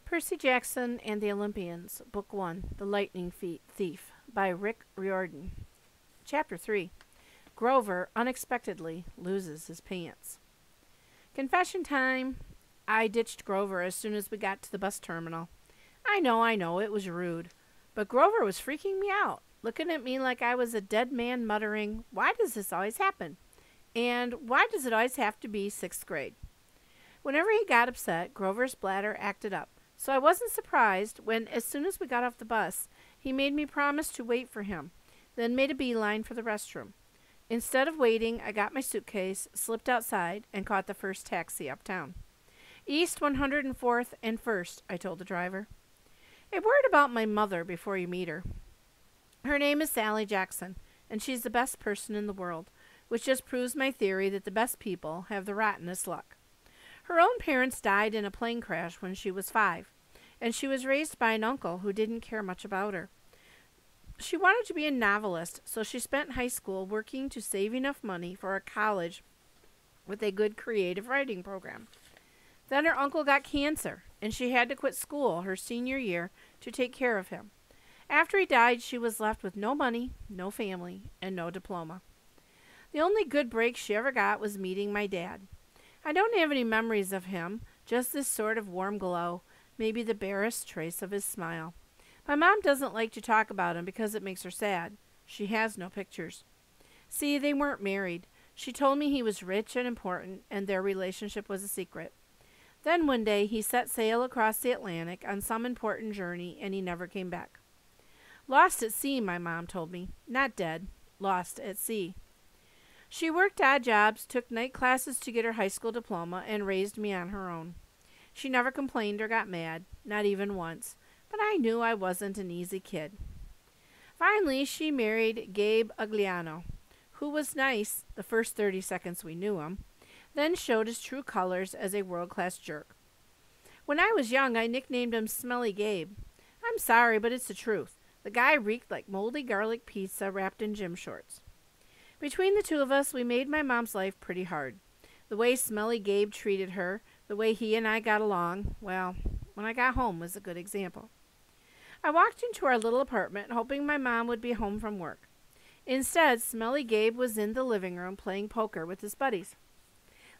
Percy Jackson and the Olympians, Book 1, The Lightning Thief, by Rick Riordan. Chapter 3, Grover unexpectedly loses his pants. Confession time. I ditched Grover as soon as we got to the bus terminal. I know, it was rude. But Grover was freaking me out, looking at me like I was a dead man muttering, "Why does this always happen? And why does it always have to be 6th grade?" Whenever he got upset, Grover's bladder acted up. So I wasn't surprised when, as soon as we got off the bus, he made me promise to wait for him, then made a beeline for the restroom. Instead of waiting, I got my suitcase, slipped outside, and caught the first taxi uptown. "East 104th and 1st, I told the driver. A word about my mother before you meet her. Her name is Sally Jackson, and she's the best person in the world, which just proves my theory that the best people have the rottenest luck. Her own parents died in a plane crash when she was 5, and she was raised by an uncle who didn't care much about her. She wanted to be a novelist, so she spent high school working to save enough money for a college with a good creative writing program. Then her uncle got cancer, and she had to quit school her senior year to take care of him. After he died, she was left with no money, no family, and no diploma. The only good break she ever got was meeting my dad. I don't have any memories of him, just this sort of warm glow, maybe the barest trace of his smile. My mom doesn't like to talk about him because it makes her sad. She has no pictures. See, they weren't married. She told me he was rich and important, and their relationship was a secret. Then one day he set sail across the Atlantic on some important journey, and he never came back. Lost at sea, my mom told me. Not dead. Lost at sea. She worked odd jobs, took night classes to get her high school diploma, and raised me on her own. She never complained or got mad, not even once, but I knew I wasn't an easy kid. Finally, she married Gabe Agliano, who was nice the first 30 seconds we knew him, then showed his true colors as a world-class jerk. When I was young, I nicknamed him Smelly Gabe. I'm sorry, but it's the truth. The guy reeked like moldy garlic pizza wrapped in gym shorts. Between the two of us, we made my mom's life pretty hard. The way Smelly Gabe treated her, the way he and I got along, well, when I got home was a good example. I walked into our little apartment, hoping my mom would be home from work. Instead, Smelly Gabe was in the living room playing poker with his buddies.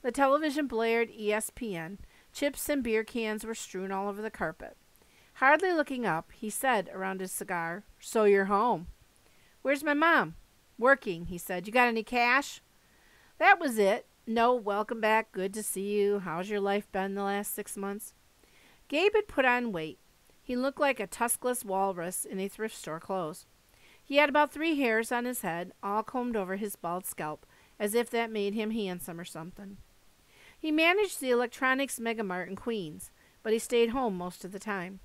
The television blared ESPN. Chips and beer cans were strewn all over the carpet. Hardly looking up, he said around his cigar, "So you're home." "Where's my mom?" "Working," he said. "You got any cash?" That was it. No, welcome back, good to see you. How's your life been the last 6 months? Gabe had put on weight. He looked like a tuskless walrus in a thrift store clothes. He had about 3 hairs on his head, all combed over his bald scalp, as if that made him handsome or something. He managed the electronics megamart in Queens, but he stayed home most of the time.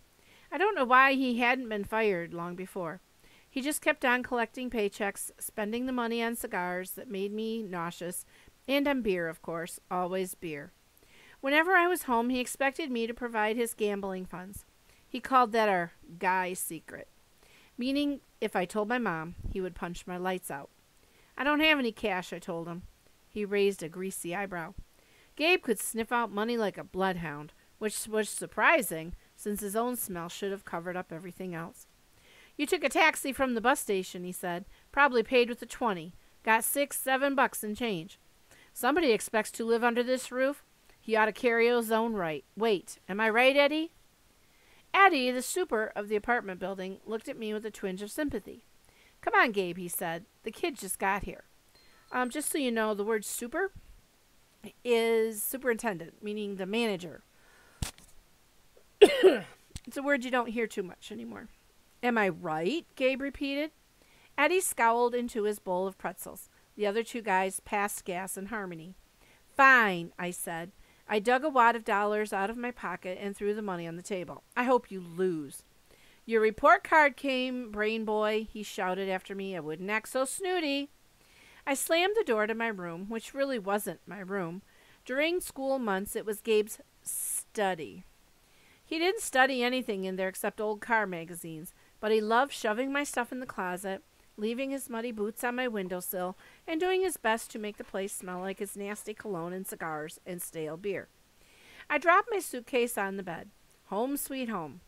I don't know why he hadn't been fired long before. He just kept on collecting paychecks, spending the money on cigars that made me nauseous, and on beer, of course, always beer. Whenever I was home, he expected me to provide his gambling funds. He called that our guy secret, meaning if I told my mom, he would punch my lights out. "I don't have any cash," I told him. He raised a greasy eyebrow. Gabe could sniff out money like a bloodhound, which was surprising, since his own smell should have covered up everything else. "You took a taxi from the bus station," he said. "Probably paid with a 20. Got $6-7 in change. Somebody expects to live under this roof. He ought to carry his own weight. Am I right, Eddie?" Eddie, the super of the apartment building, looked at me with a twinge of sympathy. "Come on, Gabe," he said. "The kid just got here. Just so you know, the word super is superintendent, meaning the manager. It's a word you don't hear too much anymore." "Am I right?" Gabe repeated. Eddie scowled into his bowl of pretzels. The other 2 guys passed gas in harmony. "Fine," I said. I dug a wad of dollars out of my pocket and threw the money on the table. "I hope you lose." "Your report card came, brain boy," he shouted after me. "I wouldn't act so snooty." I slammed the door to my room, which really wasn't my room. During school months, it was Gabe's study. He didn't study anything in there except old car magazines, but he loved shoving my stuff in the closet, leaving his muddy boots on my windowsill, and doing his best to make the place smell like his nasty cologne and cigars and stale beer. I dropped my suitcase on the bed. Home sweet home.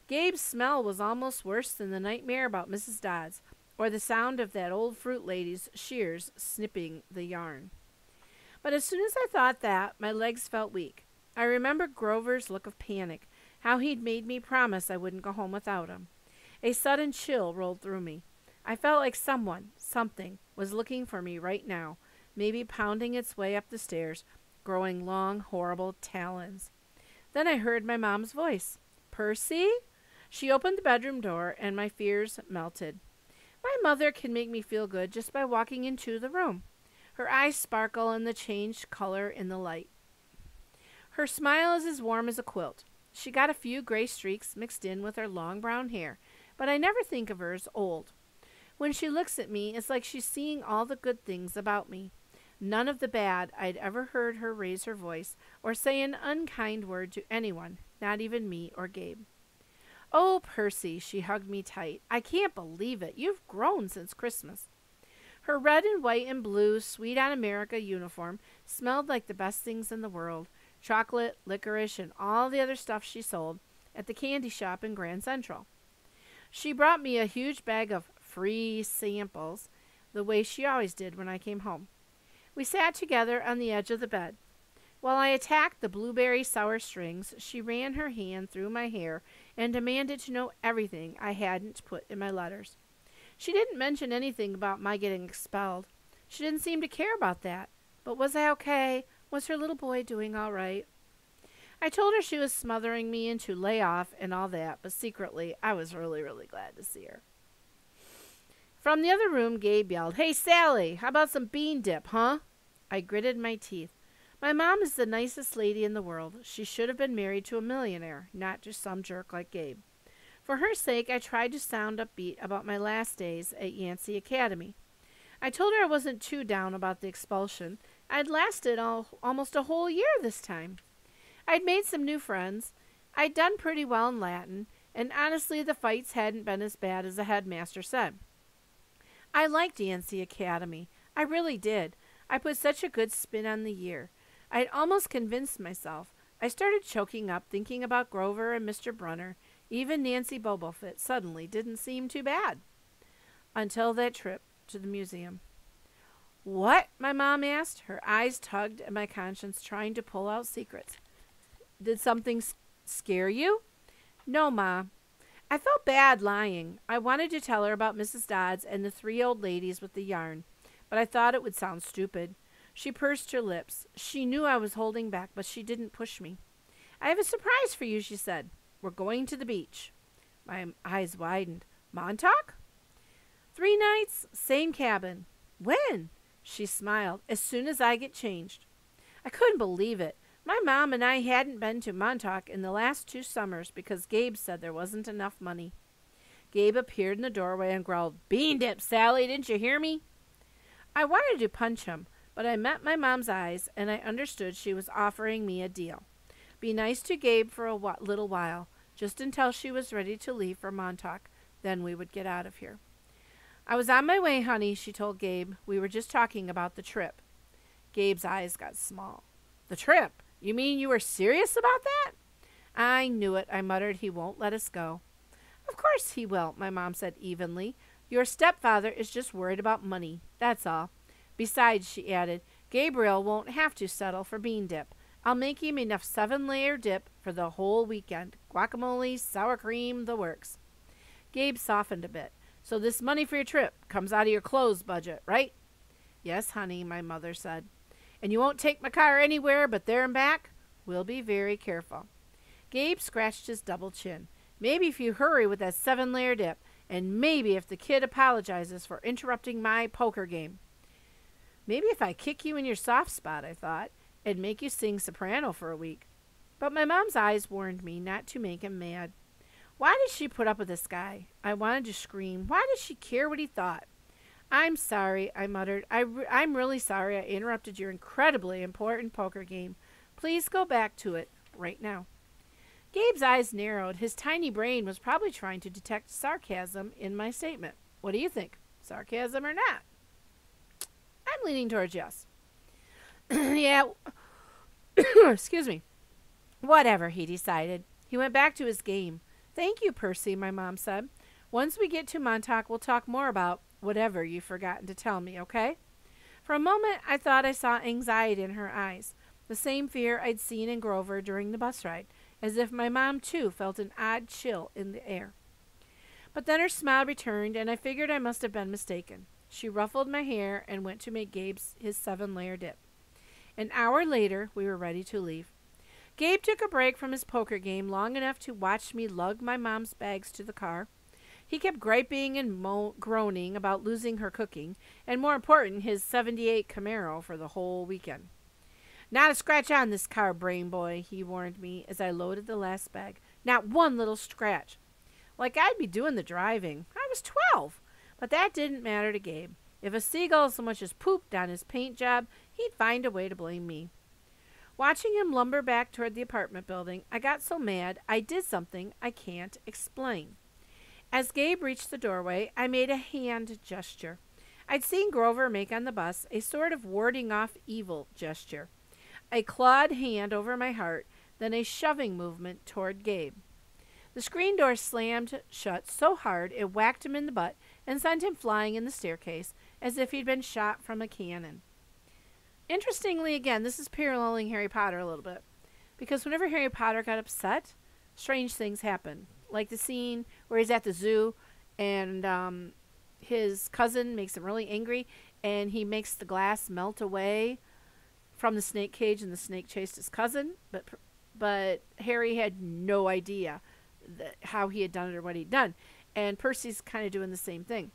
Gabe's smell was almost worse than the nightmare about Mrs. Dodds, or the sound of that old fruit lady's shears snipping the yarn. But as soon as I thought that, my legs felt weak. I remembered Grover's look of panic, how he'd made me promise I wouldn't go home without him. A sudden chill rolled through me. I felt like something, was looking for me right now, maybe pounding its way up the stairs, growing long, horrible talons. Then I heard my mom's voice. "Percy?" She opened the bedroom door, and my fears melted. My mother can make me feel good just by walking into the room. Her eyes sparkle in the changed color in the light. Her smile is as warm as a quilt. She got a few gray streaks mixed in with her long brown hair, but I never think of her as old. When she looks at me, it's like she's seeing all the good things about me. None of the bad. I'd ever heard her raise her voice or say an unkind word to anyone, not even me or Gabe. "Oh, Percy," she hugged me tight. "I can't believe it. You've grown since Christmas." Her red and white and blue Sweet on America uniform smelled like the best things in the world. Chocolate, licorice, and all the other stuff she sold at the candy shop in Grand Central. She brought me a huge bag of free samples, the way she always did when I came home. We sat together on the edge of the bed. While I attacked the blueberry sour strings, she ran her hand through my hair and demanded to know everything I hadn't put in my letters. She didn't mention anything about my getting expelled. She didn't seem to care about that. But was I okay? Was her little boy doing all right? I told her she was smothering me into layoff and all that, but secretly I was really, really glad to see her. From the other room, Gabe yelled, "Hey, Sally, how about some bean dip, huh?" I gritted my teeth. My mom is the nicest lady in the world. She should have been married to a millionaire, not just some jerk like Gabe. For her sake, I tried to sound upbeat about my last days at Yancey Academy. I told her I wasn't too down about the expulsion. I'd lasted almost a whole year this time. I'd made some new friends. I'd done pretty well in Latin, and honestly, the fights hadn't been as bad as the headmaster said. I liked Yancey Academy. I really did. I put such a good spin on the year. I'd almost convinced myself. I started choking up thinking about Grover and Mr. Brunner. Even Nancy Bobofit suddenly didn't seem too bad. Until that trip to the museum. "What?" my mom asked, her eyes tugged at my conscience, trying to pull out secrets. "Did something scare you?" "No, Ma. I felt bad lying. I wanted to tell her about Mrs. Dodds and the 3 old ladies with the yarn, but I thought it would sound stupid." She pursed her lips. She knew I was holding back, but she didn't push me. "I have a surprise for you," she said. "We're going to the beach." My eyes widened. "Montauk?" 3 nights, same cabin. "When?" She smiled. "As soon as I get changed." I couldn't believe it. My mom and I hadn't been to Montauk in the last 2 summers because Gabe said there wasn't enough money. Gabe appeared in the doorway and growled, "Bean dip, Sally, didn't you hear me?" I wanted to punch him, but I met my mom's eyes and I understood she was offering me a deal. Be nice to Gabe for a little while, just until she was ready to leave for Montauk. Then we would get out of here. "I was on my way, honey," she told Gabe. "We were just talking about the trip." Gabe's eyes got small. "The trip? You mean you were serious about that?" "I knew it," I muttered. "He won't let us go." "Of course he will," my mom said evenly. "Your stepfather is just worried about money. That's all. Besides," she added, "Gabriel won't have to settle for bean dip. I'll make him enough 7-layer dip for the whole weekend. Guacamole, sour cream, the works." Gabe softened a bit. "So this money for your trip comes out of your clothes budget, right?" "Yes, honey," my mother said. "And you won't take my car anywhere but there and back?" "We'll be very careful." Gabe scratched his double chin. "Maybe if you hurry with that 7-layer dip, and maybe if the kid apologizes for interrupting my poker game." "Maybe if I kick you in your soft spot," I thought, "and make you sing soprano for a week." But my mom's eyes warned me not to make him mad. Why did she put up with this guy? I wanted to scream. Why did she care what he thought? "I'm sorry," I muttered. I'm really sorry I interrupted your incredibly important poker game. Please go back to it right now." Gabe's eyes narrowed. His tiny brain was probably trying to detect sarcasm in my statement. "What do you think? Sarcasm or not?" "I'm leaning towards yes." "Yeah." Excuse me. "Whatever," he decided. He went back to his game. Thank you, Percy, my mom said. Once we get to Montauk, we'll talk more about whatever you've forgotten to tell me, okay? For a moment, I thought I saw anxiety in her eyes, the same fear I'd seen in Grover during the bus ride, as if my mom, too, felt an odd chill in the air. But then her smile returned, and I figured I must have been mistaken. She ruffled my hair and went to make Gabe's his 7-layer dip. An hour later, we were ready to leave. Gabe took a break from his poker game long enough to watch me lug my mom's bags to the car. He kept griping and groaning about losing her cooking, and more important, his 78 Camaro for the whole weekend. Not a scratch on this car, brain boy, he warned me as I loaded the last bag. Not one little scratch. Like I'd be doing the driving. I was 12. But that didn't matter to Gabe. If a seagull so much as pooped on his paint job, he'd find a way to blame me. Watching him lumber back toward the apartment building, I got so mad I did something I can't explain. As Gabe reached the doorway, I made a hand gesture. I'd seen Grover make on the bus a sort of warding off evil gesture. A clawed hand over my heart, then a shoving movement toward Gabe. The screen door slammed shut so hard it whacked him in the butt and sent him flying in the staircase as if he'd been shot from a cannon. Interestingly, again, this is paralleling Harry Potter a little bit, because whenever Harry Potter got upset, strange things happened. Like the scene where he's at the zoo and his cousin makes him really angry and he makes the glass melt away from the snake cage and the snake chased his cousin, but Harry had no idea how he had done it or what he'd done. And Percy's kind of doing the same thing.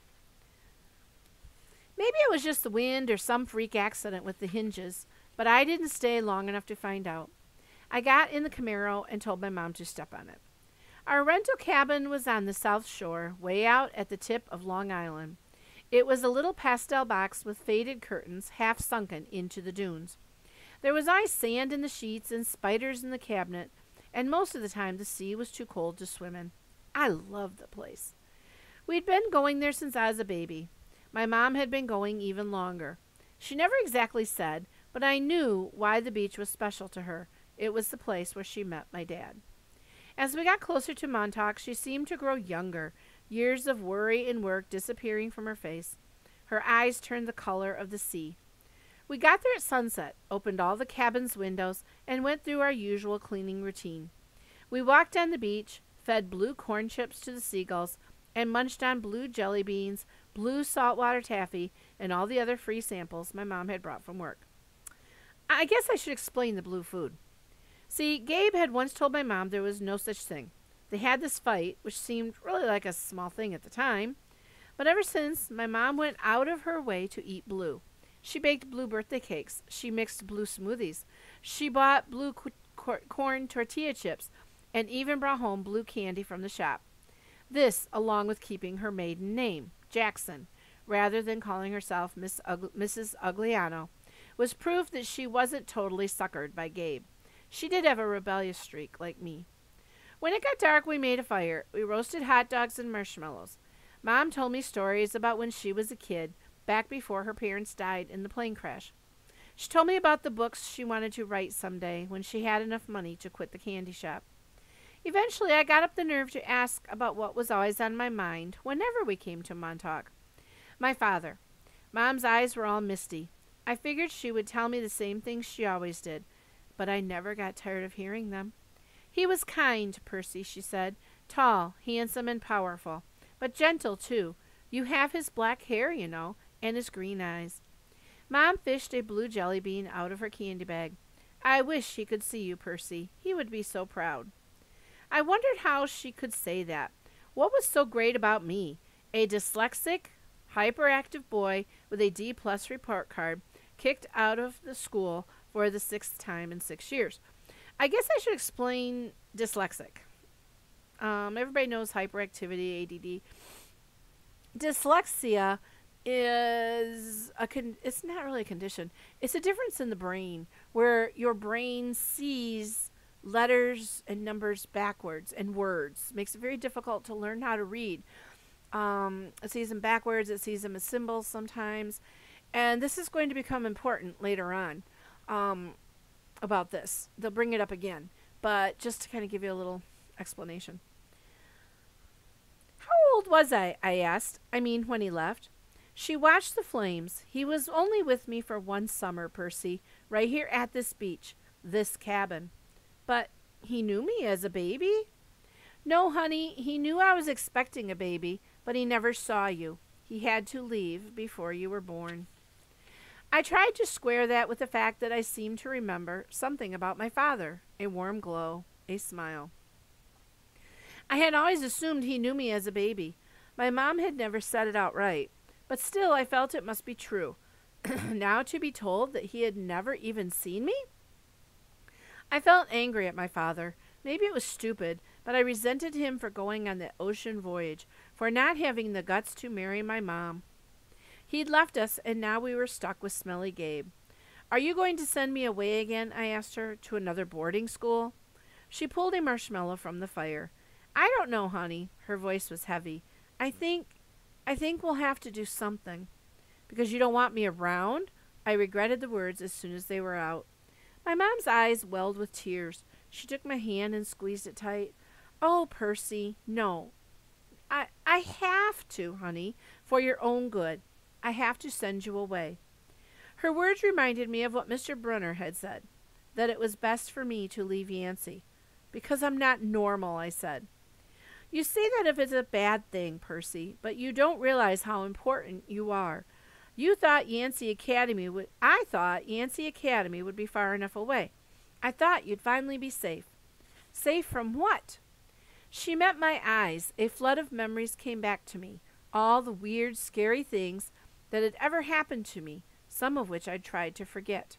Maybe it was just the wind or some freak accident with the hinges, but I didn't stay long enough to find out. I got in the Camaro and told my mom to step on it. Our rental cabin was on the South Shore, way out at the tip of Long Island. It was a little pastel box with faded curtains half sunken into the dunes. There was always sand in the sheets and spiders in the cabinet, and most of the time the sea was too cold to swim in. I loved the place. We'd been going there since I was a baby. My mom had been going even longer. She never exactly said, but I knew why the beach was special to her. It was the place where she met my dad. As we got closer to Montauk, she seemed to grow younger, years of worry and work disappearing from her face. Her eyes turned the color of the sea. We got there at sunset, opened all the cabin's windows, and went through our usual cleaning routine. We walked on the beach, fed blue corn chips to the seagulls, and munched on blue jelly beans, blue saltwater taffy, and all the other free samples my mom had brought from work. I guess I should explain the blue food. See, Gabe had once told my mom there was no such thing. They had this fight, which seemed really like a small thing at the time, but ever since, my mom went out of her way to eat blue. She baked blue birthday cakes. She mixed blue smoothies. She bought blue corn tortilla chips and even brought home blue candy from the shop. This, along with keeping her maiden name, Jackson, rather than calling herself Mrs. Ugliano, was proof that she wasn't totally suckered by Gabe. She did have a rebellious streak, like me. When it got dark, we made a fire. We roasted hot dogs and marshmallows. Mom told me stories about when she was a kid, back before her parents died in the plane crash. She told me about the books she wanted to write someday when she had enough money to quit the candy shop. Eventually, I got up the nerve to ask about what was always on my mind whenever we came to Montauk. My father. Mom's eyes were all misty. I figured she would tell me the same things she always did, but I never got tired of hearing them. He was kind, Percy, she said. Tall, handsome, and powerful, but gentle, too. You have his black hair, you know, and his green eyes. Mom fished a blue jelly bean out of her candy bag. I wish he could see you, Percy. He would be so proud. I wondered how she could say that. What was so great about me? A dyslexic, hyperactive boy with a D-plus report card, kicked out of the school for the 6th time in 6 years. I guess I should explain dyslexic. Everybody knows hyperactivity, ADD. Dyslexia is it's not really a condition. It's a difference in the brain where your brain sees letters and numbers backwards and words. Makes it very difficult to learn how to read. It sees them backwards. It sees them as symbols sometimes. And this is going to become important later on about this. They'll bring it up again. But just to kind of give you a little Explanation. How old was I asked. I mean, when he left. She watched the flames. He was only with me for one summer, Percy, right here at this beach, this cabin. But he knew me as a baby? No, honey, he knew I was expecting a baby, but he never saw you. He had to leave before you were born. I tried to square that with the fact that I seemed to remember something about my father, a warm glow, a smile. I had always assumed he knew me as a baby. My mom had never said it outright, but still I felt it must be true. Now to be told that he had never even seen me? I felt angry at my father. Maybe it was stupid, but I resented him for going on that ocean voyage, for not having the guts to marry my mom. He'd left us, and now we were stuck with Smelly Gabe. Are you going to send me away again, I asked her, to another boarding school? She pulled a marshmallow from the fire. I don't know, honey. Her voice was heavy. I think we'll have to do something. Because you don't want me around? I regretted the words as soon as they were out. My mom's eyes welled with tears. She took my hand and squeezed it tight. Oh, Percy, no. I have to, honey, for your own good. I have to send you away. Her words reminded me of what Mr. Brunner had said, that it was best for me to leave Yancey. Because I'm not normal, I said. You say that if it's a bad thing, Percy, but you don't realize how important you are. I thought Yancey Academy would be far enough away. I thought you'd finally be safe. Safe from what? She met my eyes. A flood of memories came back to me. All the weird, scary things that had ever happened to me, some of which I'd tried to forget.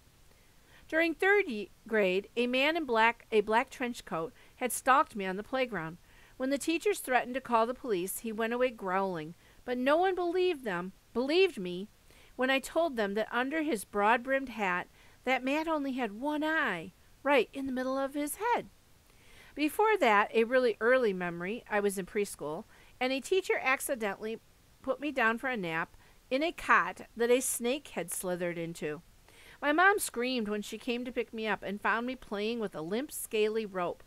During third grade, a man in a black trench coat had stalked me on the playground. When the teachers threatened to call the police, he went away growling, but no one believed me when I told them that under his broad-brimmed hat, that man only had one eye, right in the middle of his head. Before that, a really early memory, I was in preschool, and a teacher accidentally put me down for a nap in a cot that a snake had slithered into. My mom screamed when she came to pick me up and found me playing with a limp, scaly rope.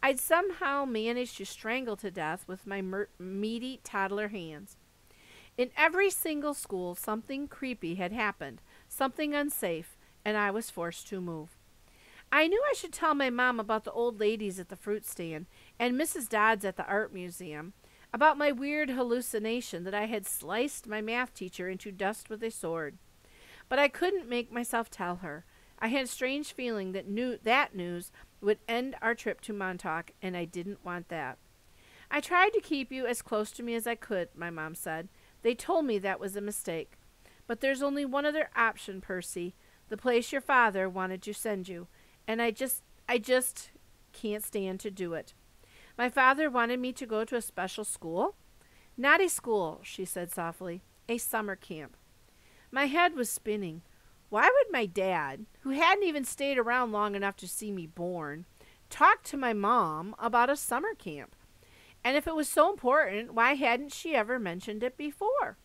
I'd somehow managed to strangle to death with my meaty toddler hands. In every single school, something creepy had happened, something unsafe, and I was forced to move. I knew I should tell my mom about the old ladies at the fruit stand and Mrs. Dodds at the art museum, about my weird hallucination that I had sliced my math teacher into dust with a sword. But I couldn't make myself tell her. I had a strange feeling that news would end our trip to Montauk, and I didn't want that. I tried to keep you as close to me as I could, my mom said. They told me that was a mistake. But there's only one other option, Percy, the place your father wanted to send you, and I just can't stand to do it. My father wanted me to go to a special school? Not a school, she said softly. A summer camp. My head was spinning. Why would my dad, who hadn't even stayed around long enough to see me born, talk to my mom about a summer camp? And if it was so important, why hadn't she ever mentioned it before?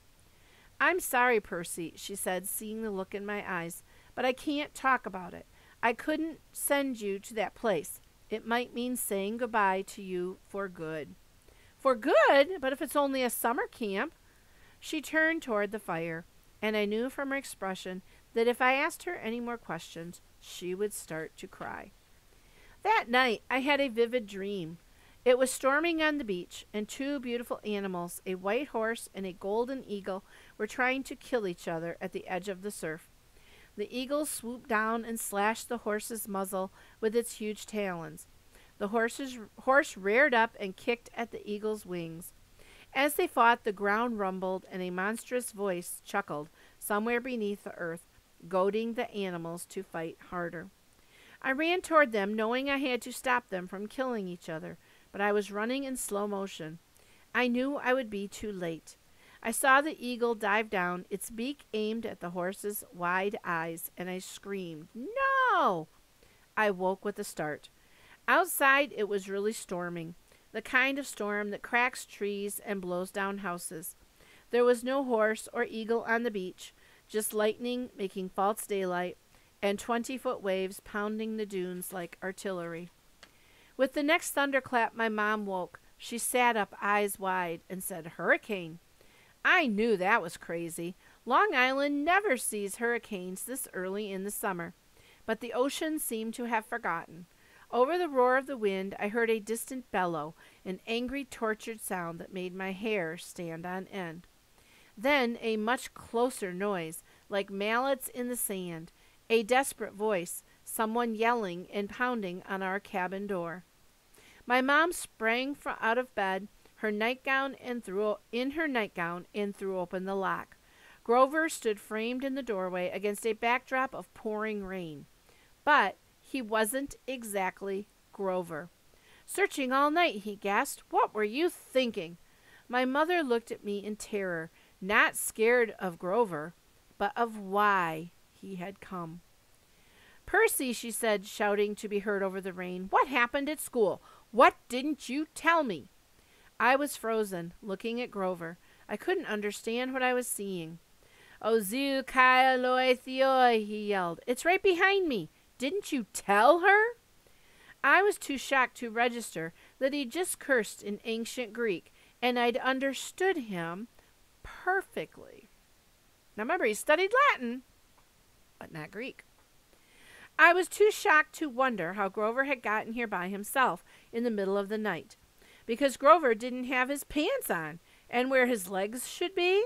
I'm sorry, Percy, she said, seeing the look in my eyes, but I can't talk about it. I couldn't send you to that place. It might mean saying goodbye to you for good. For good? But if it's only a summer camp? She turned toward the fire, and I knew from her expression that if I asked her any more questions, she would start to cry. That night, I had a vivid dream. It was storming on the beach, and two beautiful animals, a white horse and a golden eagle, were trying to kill each other at the edge of the surf. The eagle swooped down and slashed the horse's muzzle with its huge talons. The horse reared up and kicked at the eagle's wings. As they fought, the ground rumbled, and a monstrous voice chuckled somewhere beneath the earth, goading the animals to fight harder. I ran toward them, knowing I had to stop them from killing each other, but I was running in slow motion. I knew I would be too late. I saw the eagle dive down, its beak aimed at the horse's wide eyes, and I screamed, "No!" I woke with a start. Outside, it was really storming, the kind of storm that cracks trees and blows down houses. There was no horse or eagle on the beach, just lightning making false daylight, and 20-foot waves pounding the dunes like artillery. With the next thunderclap, my mom woke. She sat up, eyes wide, and said, "Hurricane." I knew that was crazy. Long Island never sees hurricanes this early in the summer. But the ocean seemed to have forgotten. Over the roar of the wind, I heard a distant bellow, an angry, tortured sound that made my hair stand on end. Then a much closer noise, like mallets in the sand, a desperate voice, someone yelling and pounding on our cabin door. My mom sprang out of bed, her nightgown and threw open the lock. Grover stood framed in the doorway against a backdrop of pouring rain. But he wasn't exactly Grover. "Searching all night," he gasped. "What were you thinking?" My mother looked at me in terror, not scared of Grover, but of why he had come. "Percy," she said, shouting to be heard over the rain, "what happened at school? What didn't you tell me?" I was frozen, looking at Grover. I couldn't understand what I was seeing. "O zu kai loi theoi," he yelled. "It's right behind me. Didn't you tell her?" I was too shocked to register that he just cursed in ancient Greek, and I'd understood him perfectly. Now remember, he studied Latin, but not Greek. I was too shocked to wonder how Grover had gotten here by himself in the middle of the night, because Grover didn't have his pants on, and where his legs should be,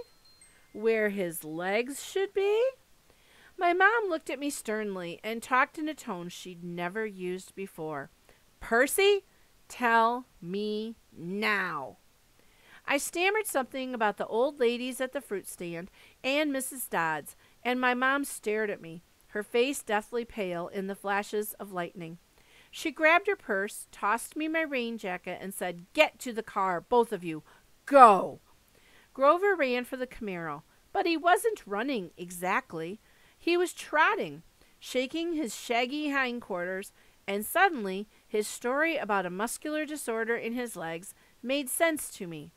my mom looked at me sternly and talked in a tone she'd never used before. "Percy, tell me now." I stammered something about the old ladies at the fruit stand and Mrs. Dodds, and my mom stared at me, her face deathly pale in the flashes of lightning. She grabbed her purse, tossed me my rain jacket, and said, "Get to the car, both of you. Go!" Grover ran for the Camaro, but he wasn't running exactly. He was trotting, shaking his shaggy hindquarters, and suddenly his story about a muscular disorder in his legs made sense to me.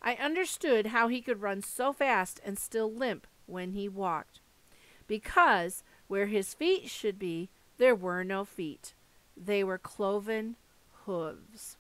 I understood how he could run so fast and still limp when he walked. Because where his feet should be, there were no feet. They were cloven hooves.